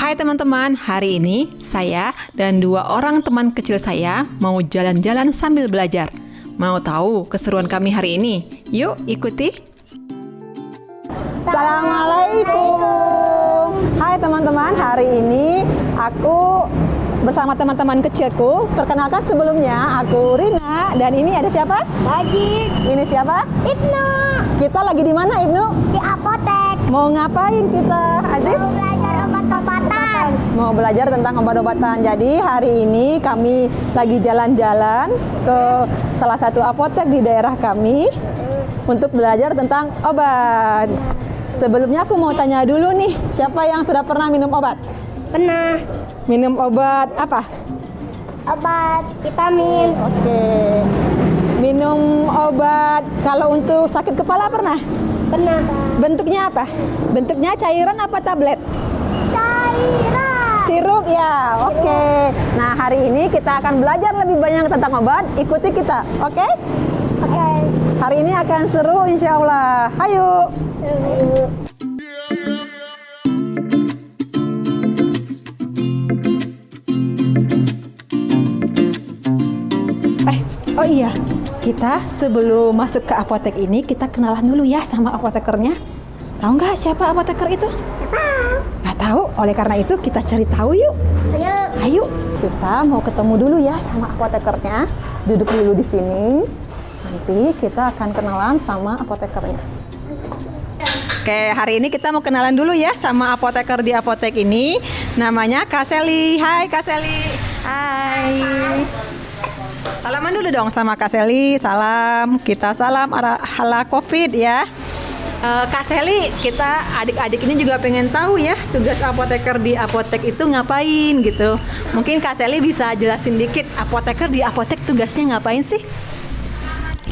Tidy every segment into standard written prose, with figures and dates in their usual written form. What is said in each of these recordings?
Hai teman-teman, hari ini saya dan 2 orang teman kecil saya mau jalan-jalan sambil belajar. Mau tahu keseruan kami hari ini? Yuk ikuti. Assalamualaikum. Hai teman-teman, hari ini aku bersama teman-teman kecilku. Perkenalkan sebelumnya, aku Rina dan ini ada siapa? Lagi Ini siapa? Ibnu Kita lagi di mana, Ibnu? di apotek Mau ngapain kita, Aziz? mau belajar obat-obatan. Mau belajar tentang obat-obatan. Jadi hari ini kami lagi jalan-jalan ke salah satu apotek di daerah kami untuk belajar tentang obat. Sebelumnya aku mau tanya dulu nih, siapa yang sudah pernah minum obat? Pernah Minum obat apa? obat vitamin. Oke. Minum obat kalau untuk sakit kepala pernah? Pernah Bentuknya apa? Bentuknya cairan apa tablet? cairan. Sirup ya, oke. Nah hari ini kita akan belajar lebih banyak tentang obat. Ikuti kita, oke? Oke. Hari ini akan seru insya Allah. Ayo. Oh iya, kita sebelum masuk ke apotek ini kita kenalan dulu ya sama apotekernya. Tahu nggak siapa apoteker itu? Nggak tahu. Oleh karena itu kita cari tahu yuk. Ayo. Ayo, kita mau ketemu dulu ya sama apotekernya. Duduk dulu di sini. Nanti kita akan kenalan sama apotekernya. Oke, hari ini kita mau kenalan dulu ya sama apoteker di apotek ini. Namanya Kak Seli. Hai Kak Seli. Hai. Salaman dulu dong sama Kak Seli. Salam. Kita salam ala COVID ya. Kak Seli, kita adik-adik ini juga pengen tahu ya tugas apoteker di apotek itu ngapain gitu. Mungkin Kak Seli bisa jelasin dikit apoteker di apotek tugasnya ngapain sih?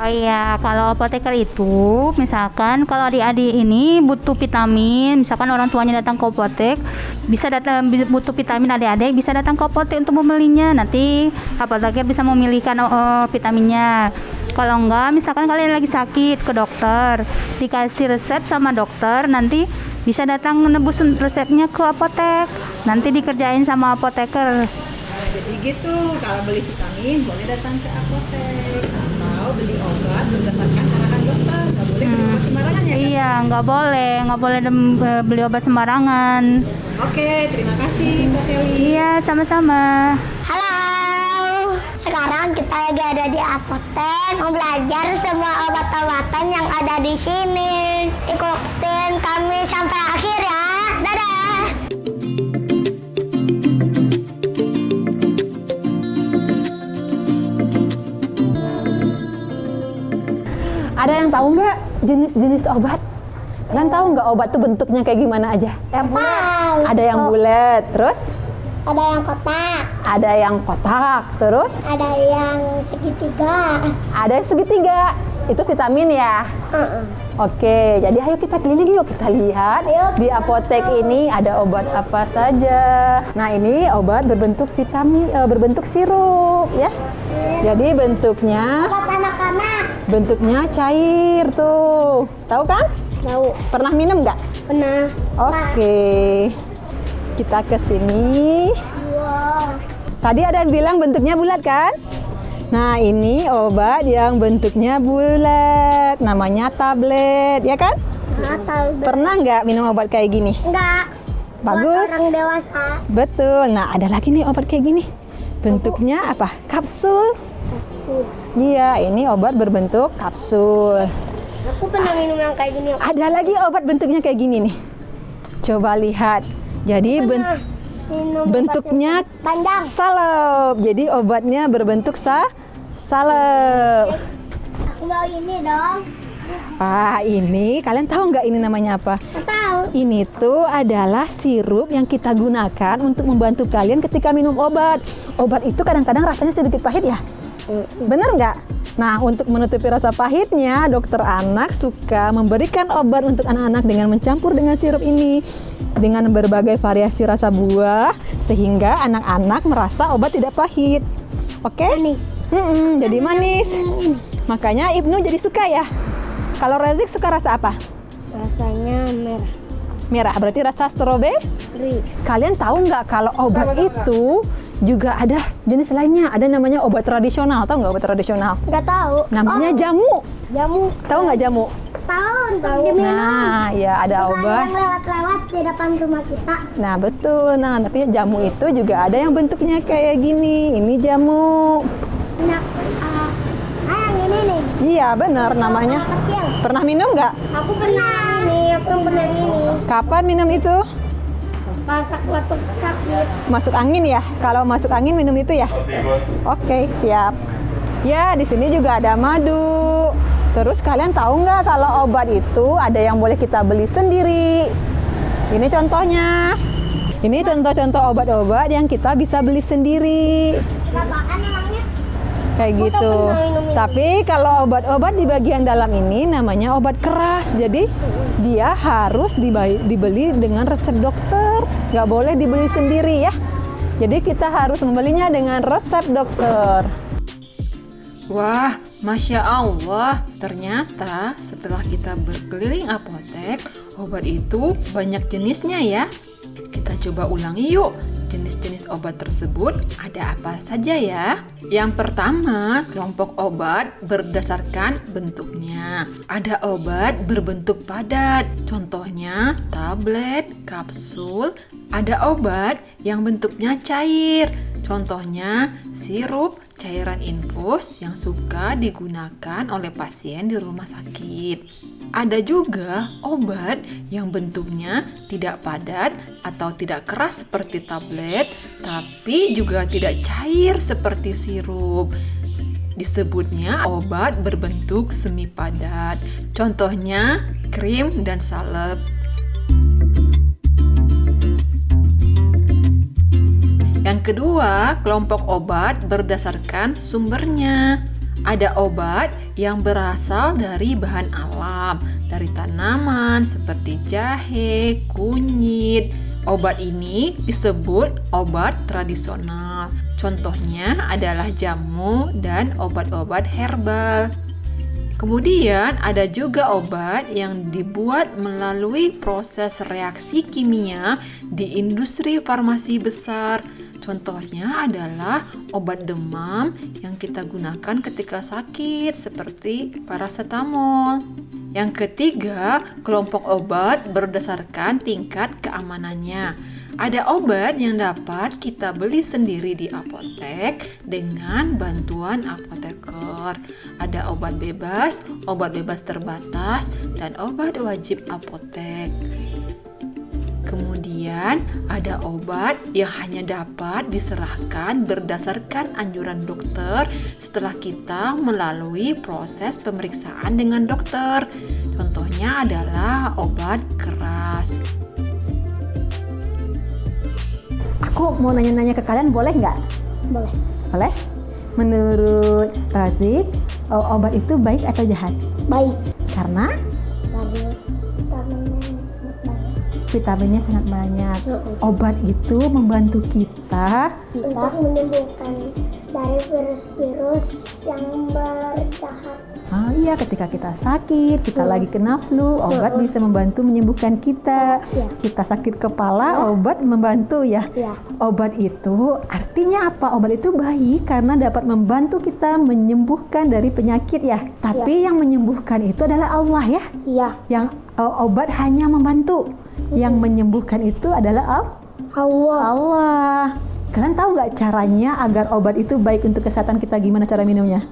Oh iya, kalau apoteker itu misalkan kalau adik-adik ini butuh vitamin, misalkan orang tuanya datang ke apotek, butuh vitamin adik-adik bisa datang ke apotek untuk membelinya. Nanti apoteker bisa memilihkan vitaminnya. Kalau enggak, misalkan kalian lagi sakit ke dokter, dikasih resep sama dokter, nanti bisa datang menebus resepnya ke apotek. Nanti dikerjain sama apoteker. Jadi gitu, kalau beli vitamin boleh datang ke apotek atau beli obat berdasarkan arahan dokter. Nggak boleh beli obat sembarangan ya? Kak? Iya, nggak boleh beli obat sembarangan. Oke, terima kasih Kak Seli. Iya, sama-sama. Halo. Sekarang kita lagi ada di apotek mau belajar semua obat-obatan yang ada di sini. Ikutin kami sampai akhir ya. Dadah. Ada yang tahu nggak jenis-jenis obat? Kalian tahu nggak obat tuh bentuknya kayak gimana aja? Tahu. Ada yang bulat, terus Ada yang kotak. ada yang kotak, terus Ada yang segitiga. ada yang segitiga. Itu vitamin ya? Oke, jadi ayo kita keliling yuk, kita lihat Ayo. di apotek ini ada obat apa saja. Nah ini obat berbentuk vitamin, berbentuk sirup ya. Jadi bentuknya Obat anak-anak. cair tuh, tahu kan? Tahu. Pernah minum nggak? Pernah. Oke, kita ke sini. Wow. Tadi ada yang bilang bentuknya bulat kan? Nah ini obat yang bentuknya bulat, namanya tablet, ya kan? Tahu. Pernah nggak minum obat kayak gini? Enggak. Bagus. Buat orang dewasa. Betul. Nah ada lagi nih obat kayak gini. Bentuknya apa? Kapsul. Iya, ini obat berbentuk kapsul. Aku pernah minum yang kayak gini. Ada lagi obat bentuknya kayak gini nih. Coba lihat. Jadi Pernah minum bentuknya obat yang panjang. salep. Jadi obatnya berbentuk salep. Aku mau ini dong. Ah, ini kalian tahu nggak ini namanya apa? Nggak tahu. Ini tuh adalah sirup yang kita gunakan untuk membantu kalian ketika minum obat. Obat itu kadang-kadang rasanya sedikit pahit ya? Bener nggak? Nah, untuk menutupi rasa pahitnya, dokter anak suka memberikan obat untuk anak-anak dengan mencampur dengan sirup ini dengan berbagai variasi rasa buah sehingga anak-anak merasa obat tidak pahit. Oke? Manis. Jadi manis. Makanya Ibnu jadi suka ya. Kalau Rezik suka rasa apa? Rasanya merah. Merah, berarti rasa stroberi. Kalian tahu nggak kalau obat itu juga ada jenis lainnya? Ada namanya obat tradisional. Tahu nggak obat tradisional? Nggak tahu. Namanya jamu. Jamu. Tahu nggak jamu? Tahu. Diminum. Nah, ya ada Bukan obat. yang lewat-lewat di depan rumah kita. Nah, betul. Nah, tapi jamu itu juga ada yang bentuknya kayak gini. Ini jamu. Nah, yang ini nih. Iya, benar namanya. Kecil. Pernah minum nggak? Aku pernah ini. Kapan minum itu? Pas waktu sakit. Masuk angin ya? Kalau masuk angin minum itu ya? Oke, siap. Ya, di sini juga ada madu. Terus kalian tahu nggak kalau obat itu ada yang boleh kita beli sendiri? Ini contohnya. Ini contoh-contoh obat-obat yang kita bisa beli sendiri. Apaan emangnya? Kayak gitu. pernah minum ini. Tapi kalau obat-obat di bagian dalam ini namanya obat keras. Jadi dia harus dibeli dengan resep dokter. Nggak boleh dibeli sendiri ya. Jadi kita harus membelinya dengan resep dokter. Wah, Masya Allah, ternyata setelah kita berkeliling apotek, obat itu banyak jenisnya ya. Kita coba ulangi yuk, jenis-jenis obat tersebut ada apa saja ya? Yang pertama, kelompok obat berdasarkan bentuknya. Ada obat berbentuk padat, contohnya tablet, kapsul. Ada obat yang bentuknya cair, contohnya sirup, cairan infus yang suka digunakan oleh pasien di rumah sakit. Ada juga obat yang bentuknya tidak padat atau tidak keras seperti tablet, tapi juga tidak cair seperti sirup. Disebutnya obat berbentuk semi padat. Contohnya krim dan salep. Yang kedua, kelompok obat berdasarkan sumbernya. Ada obat yang berasal dari bahan alam, dari tanaman seperti jahe, kunyit. Obat ini disebut obat tradisional. Contohnya adalah jamu dan obat-obat herbal. Kemudian ada juga obat yang dibuat melalui proses reaksi kimia di industri farmasi besar. Contohnya adalah obat demam yang kita gunakan ketika sakit seperti paracetamol. Yang ketiga, kelompok obat berdasarkan tingkat keamanannya. Ada obat yang dapat kita beli sendiri di apotek dengan bantuan apoteker. Ada obat bebas terbatas, dan obat wajib apotek. Kemudian ada obat yang hanya dapat diserahkan berdasarkan anjuran dokter setelah kita melalui proses pemeriksaan dengan dokter. Contohnya adalah obat keras. Aku mau nanya-nanya ke kalian, boleh nggak? Boleh. Boleh? Menurut Razik, obat itu baik atau jahat? Baik. Karena Vitaminnya sangat banyak. vitaminnya sangat banyak. Obat itu membantu kita Untuk menyembuhkan dari virus-virus yang berjahat. iya, ketika kita sakit, kita lagi kena flu, obat bisa membantu menyembuhkan kita. Iya. Kita sakit kepala, obat membantu ya. Ya. Obat itu artinya apa? Obat itu baik karena dapat membantu kita menyembuhkan dari penyakit ya. Tapi yang menyembuhkan itu adalah Allah ya. Iya. Yang obat hanya membantu. Yang menyembuhkan itu adalah Allah. Allah. Kalian tahu nggak caranya agar obat itu baik untuk kesehatan kita? Gimana cara minumnya?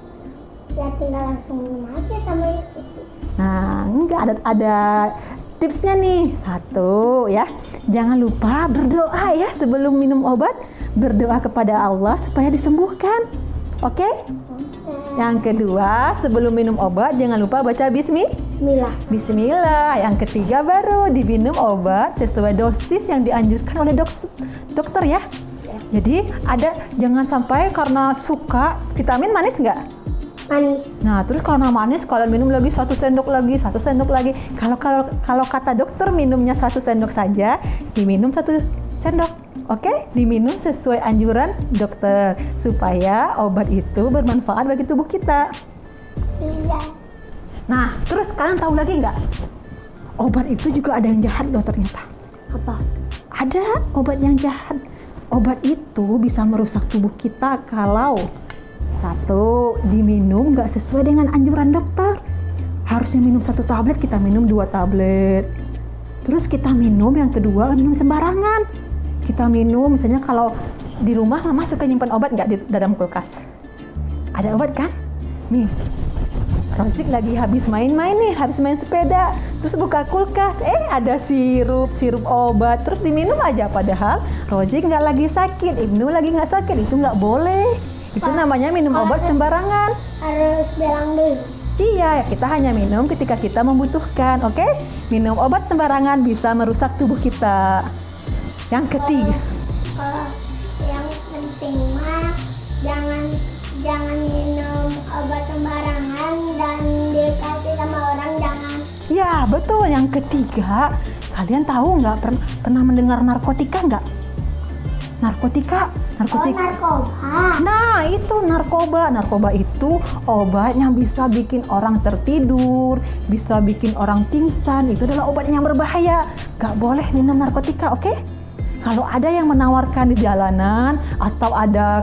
Ya tinggal langsung minum aja sama ikuti. Nah, enggak ada tipsnya nih. Satu ya, jangan lupa berdoa ya sebelum minum obat. Berdoa kepada Allah supaya disembuhkan. Oke? Yang kedua, sebelum minum obat jangan lupa baca Bismillah. Bismillah. Yang ketiga baru diminum obat sesuai dosis yang dianjurkan oleh dokter ya. Jadi jangan sampai karena suka vitamin manis nggak? Manis. Nah, terus karena manis kalian minum lagi 1 sendok lagi. Kalau kata dokter minumnya 1 sendok saja, diminum 1 sendok. Oke? Diminum sesuai anjuran dokter supaya obat itu bermanfaat bagi tubuh kita. Iya. Nah, terus kalian tahu lagi nggak? Obat itu juga ada yang jahat loh ternyata. Apa? Ada obat yang jahat. Obat itu bisa merusak tubuh kita kalau satu, diminum nggak sesuai dengan anjuran dokter. Harusnya minum 1 tablet, kita minum 2 tablet. Terus kita minum yang kedua, minum sembarangan. Kita minum, misalnya kalau di rumah mama suka nyimpan obat nggak di dalam kulkas? Ada obat kan? Nih, Rozik lagi habis main-main nih, habis main sepeda. Terus buka kulkas, ada sirup obat. Terus diminum aja, padahal Rozik nggak lagi sakit, Ibnu lagi nggak sakit. Itu nggak boleh. Itu namanya minum obat sembarangan. Harus bilang dulu. Iya, kita hanya minum ketika kita membutuhkan, oke? Minum obat sembarangan bisa merusak tubuh kita. Yang ketiga, Kalau yang penting mah jangan minum obat sembarangan dan dikasih sama orang, jangan. ya betul. Yang ketiga, kalian tahu nggak pernah mendengar narkotika nggak? Narkotika. Narkoba. Nah, itu narkoba. Narkoba itu obat yang bisa bikin orang tertidur, bisa bikin orang pingsan. Itu adalah obat yang berbahaya. Gak boleh minum narkotika, oke? Kalau ada yang menawarkan di jalanan, atau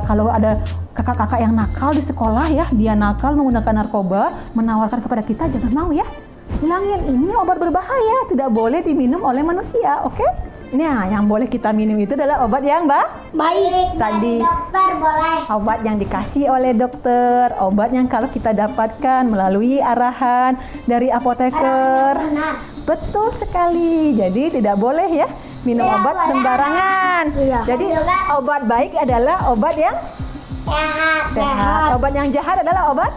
kalau ada kakak-kakak yang nakal di sekolah ya, dia nakal menggunakan narkoba, menawarkan kepada kita, jangan mau ya. Bilangin, ini obat berbahaya, tidak boleh diminum oleh manusia, oke? Nah, yang boleh kita minum itu adalah obat yang Baik. Tadi. Dari dokter boleh. obat yang dikasih oleh dokter, obat yang kalau kita dapatkan melalui arahan dari apoteker. Benar. Betul sekali. Jadi tidak boleh ya minum Tidak obat boleh. sembarangan. Iya. Jadi Juga. obat baik adalah obat yang Sehat. Obat yang jahat adalah obat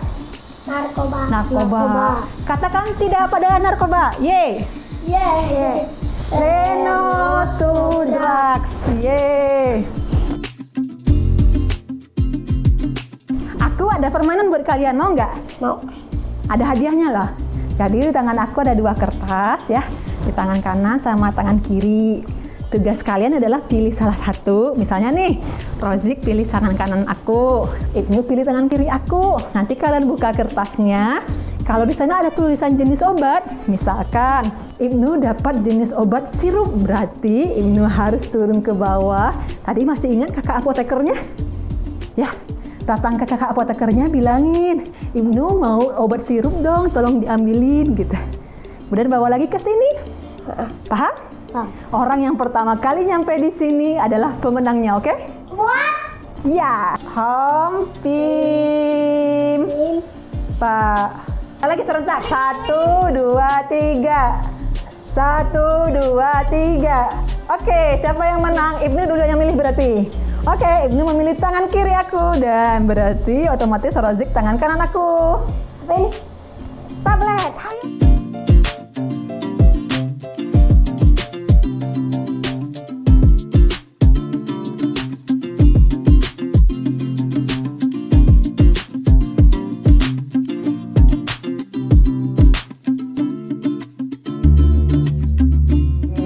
narkoba. Katakan tidak pada narkoba. Yeay. Yeay. Say no to drugs. Yeay. Aku ada permainan buat kalian, mau nggak? Mau. Ada hadiahnya loh. Jadi di tangan aku ada 2 kertas ya. Di tangan kanan sama tangan kiri. Tugas kalian adalah pilih salah satu. Misalnya nih, Rozik pilih tangan kanan aku, Ibnu pilih tangan kiri aku. Nanti kalian buka kertasnya. Kalau di sana ada tulisan jenis obat, misalkan Ibnu dapat jenis obat sirup, berarti Ibnu harus turun ke bawah. Tadi masih ingat kakak apotekernya? Ya, datang ke kakak apotekernya bilangin, Ibnu mau obat sirup dong, tolong diambilin gitu. Kemudian bawa lagi ke sini. Paham? Orang yang pertama kali nyampe di sini adalah pemenangnya, oke? What? Ya, Hom Pim Pak. Lagi serentak. 1, 2, 3. 1, 2, 3. Oke, siapa yang menang? Ibnu dulu yang milih berarti. Oke, Ibnu memilih tangan kiri aku dan berarti otomatis Rozik tangan kanan aku. Apa ini? Tablet. Ayo.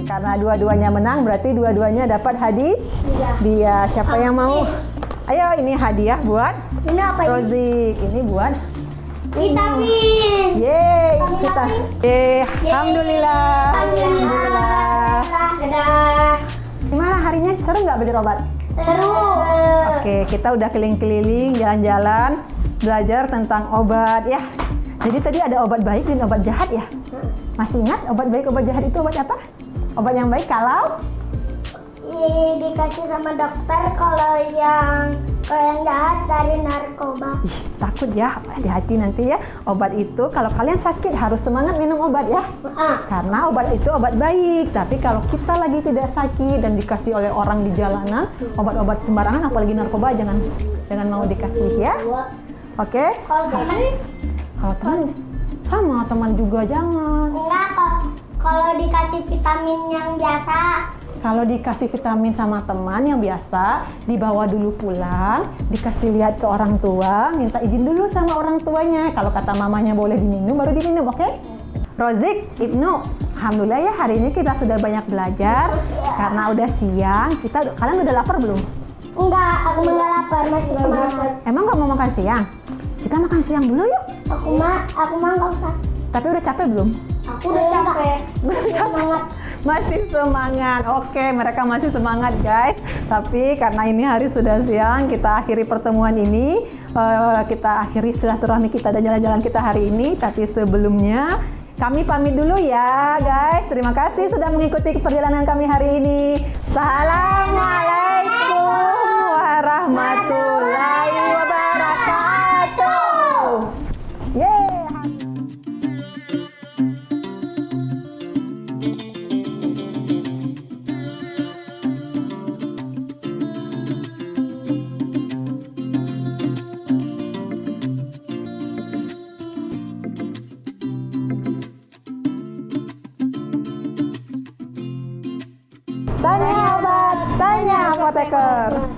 Karena dua-duanya menang, berarti dua-duanya dapat hadiah. Dia siapa yang mau? Ayo, ini hadiah buat Ini apa ini? Rozik. Ini buat Vitamin. Yeay, Kami kita. lagi. Alhamdulillah. Alhamdulillah. Dadah. Gimana harinya? Seru nggak belajar obat? Seru. Oke, kita udah keliling-keliling, jalan-jalan, belajar tentang obat ya. Jadi tadi ada obat baik dan obat jahat ya. Masih ingat obat baik, obat jahat itu obat apa? Obat yang baik kalau Dikasih sama dokter, kalau yang jahat dari narkoba. takut ya, hati-hati nanti ya. Obat itu kalau kalian sakit harus semangat minum obat ya. Karena obat itu obat baik. Tapi kalau kita lagi tidak sakit dan dikasih oleh orang di jalanan, obat-obat sembarangan apalagi narkoba jangan mau dikasih ya. Oke? Kalau temen Kalau teman sama teman juga jangan. enggak kok. Kalau dikasih vitamin yang biasa. Kalau dikasih vitamin sama teman yang biasa, dibawa dulu pulang, dikasih lihat ke orang tua, minta izin dulu sama orang tuanya. Kalau kata mamanya boleh diminum, baru diminum, oke? Rozik, Ibnu, alhamdulillah ya hari ini kita sudah banyak belajar. Karena udah siang, kalian udah lapar belum? Enggak, aku enggak lapar, masih semangat. Emang nggak mau makan siang? Kita makan siang dulu yuk. Aku mah enggak usah. Tapi udah capek belum? Aku udah capek. Belum capek. Semangat. Masih semangat. Oke, mereka masih semangat guys. Tapi karena ini hari sudah siang, kita akhiri pertemuan ini. Kita akhiri silaturahmi kita dan jalan-jalan kita hari ini. Tapi sebelumnya kami pamit dulu ya guys. Terima kasih sudah mengikuti perjalanan kami hari ini. Assalamualaikum warahmatullahi wabarakatuh. Yeay. Tanya obat, tanya apoteker.